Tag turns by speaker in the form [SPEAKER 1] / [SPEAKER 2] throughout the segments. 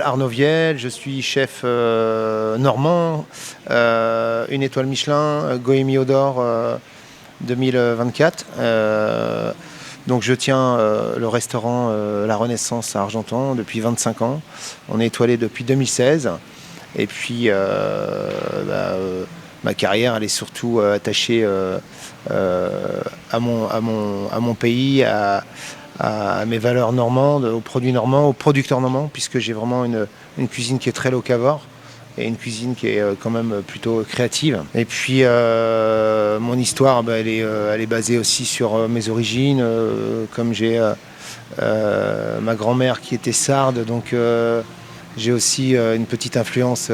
[SPEAKER 1] Arnaud Viel, je suis chef normand, une étoile Michelin, Goemio d'or 2024. Donc je tiens le restaurant La Renaissance à Argentan depuis 25 ans. On est étoilé depuis 2016. Et puis ma carrière elle est surtout attachée à mon pays, à mes valeurs normandes, aux produits normands, aux producteurs normands, puisque j'ai vraiment une cuisine qui est très locavore et une cuisine qui est quand même plutôt créative. Et puis mon histoire, elle est basée aussi sur mes origines, comme j'ai ma grand-mère qui était sarde, donc j'ai aussi une petite influence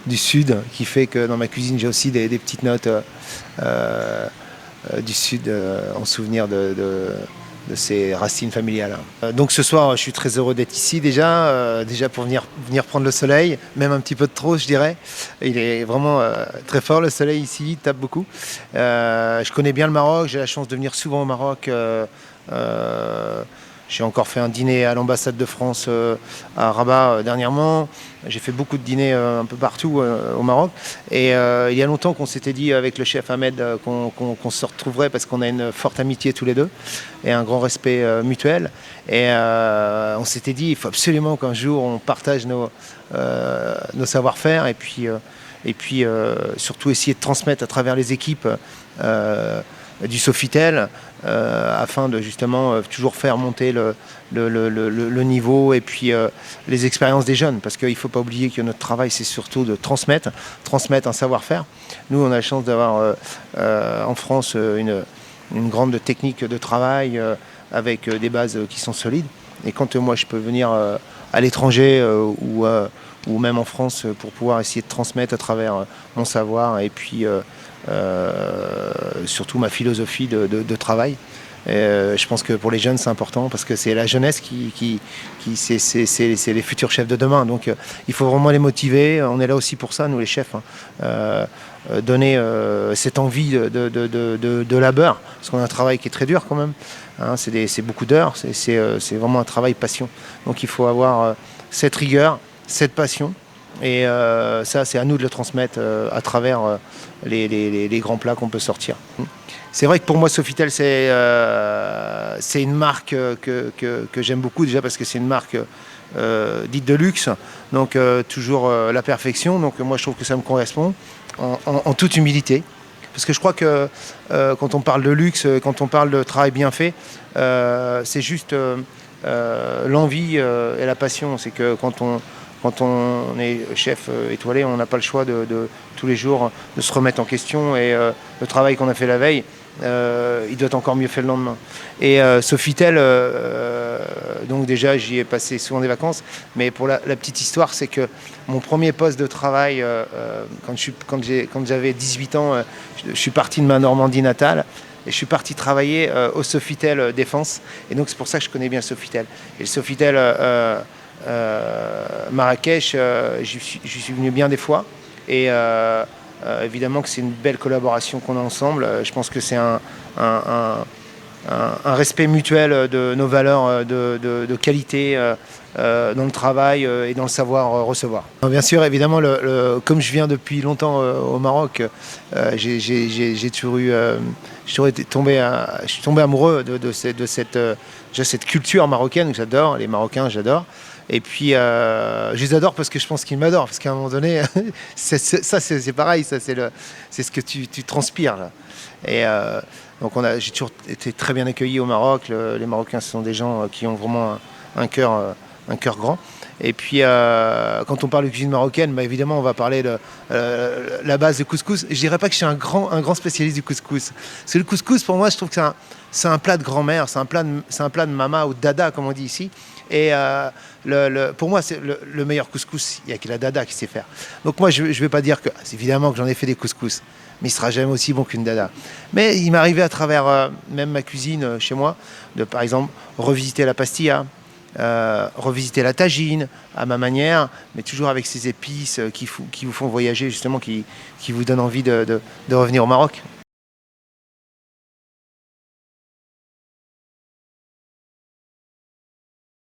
[SPEAKER 1] du sud qui fait que dans ma cuisine j'ai aussi des petites notes du sud en souvenir de ces racines familiales. Donc ce soir, je suis très heureux d'être ici déjà pour venir prendre le soleil, même un petit peu de trop, je dirais. Il est vraiment très fort le soleil ici, il tape beaucoup. Je connais bien le Maroc, j'ai la chance de venir souvent au Maroc. J'ai encore fait un dîner à l'ambassade de France à Rabat dernièrement. J'ai fait beaucoup de dîners un peu partout au Maroc. Et il y a longtemps qu'on s'était dit avec le chef Ahmed qu'on se retrouverait parce qu'on a une forte amitié tous les deux et un grand respect mutuel. Et on s'était dit il faut absolument qu'un jour on partage nos savoir-faire et puis surtout essayer de transmettre à travers les équipes du Sofitel afin de justement toujours faire monter le niveau et puis les expériences des jeunes, parce qu'il ne faut pas oublier que notre travail c'est surtout de transmettre un savoir-faire. Nous on a la chance d'avoir en France une grande technique de travail avec des bases qui sont solides, et quand moi je peux venir à l'étranger ou même en France pour pouvoir essayer de transmettre à travers mon savoir et puis surtout ma philosophie de travail. Je pense que pour les jeunes c'est important parce que c'est la jeunesse c'est les futurs chefs de demain, donc il faut vraiment les motiver. On est là aussi pour ça, nous les chefs, donner cette envie de labeur, parce qu'on a un travail qui est très dur quand même, hein, c'est beaucoup d'heures, c'est vraiment un travail passion, donc il faut avoir cette rigueur, cette passion. Et ça, c'est à nous de le transmettre à travers les grands plats qu'on peut sortir. C'est vrai que pour moi, Sofitel, c'est une marque que j'aime beaucoup, déjà parce que c'est une marque dite de luxe, donc toujours la perfection. Donc moi, je trouve que ça me correspond en toute humilité. Parce que je crois que quand on parle de luxe, quand on parle de travail bien fait, c'est juste l'envie et la passion. C'est que quand on est chef étoilé, on n'a pas le choix de tous les jours de se remettre en question, et le travail qu'on a fait la veille, il doit être encore mieux fait le lendemain. Et Sofitel, donc déjà j'y ai passé souvent des vacances, mais pour la petite histoire, c'est que mon premier poste de travail, quand j'avais 18 ans, je suis parti de ma Normandie natale, et je suis parti travailler au Sofitel Défense, et donc c'est pour ça que je connais bien Sofitel. Et le Sofitel Marrakech, j'y suis venu bien des fois, et évidemment que c'est une belle collaboration qu'on a ensemble. Je pense que c'est un respect mutuel de nos valeurs de qualité dans le travail et dans le savoir recevoir. Bien sûr, évidemment, comme je viens depuis longtemps au Maroc, j'ai toujours eu, je suis tombé amoureux de cette culture marocaine que j'adore. Les Marocains, j'adore. Et puis je les adore parce que je pense qu'ils m'adorent, parce qu'à un moment donné c'est pareil, c'est ce que tu transpires là. Et donc j'ai toujours été très bien accueilli au Maroc. Les Marocains, ce sont des gens qui ont vraiment un cœur grand. Et puis quand on parle de cuisine marocaine, évidemment on va parler de la base de couscous. Je dirais pas que je suis un grand spécialiste du couscous. Parce que le couscous, pour moi, je trouve que c'est un plat de grand-mère, c'est un plat de mama ou de dada comme on dit ici. Et pour moi, c'est le meilleur couscous, il n'y a que la dada qui sait faire. Donc moi, je ne vais pas dire que, évidemment que j'en ai fait des couscous, mais il ne sera jamais aussi bon qu'une dada. Mais il m'est arrivé à travers même ma cuisine chez moi, de par exemple revisiter la pastilla, revisiter la tagine à ma manière, mais toujours avec ces épices qui vous font voyager, justement, qui vous donnent envie de revenir au Maroc.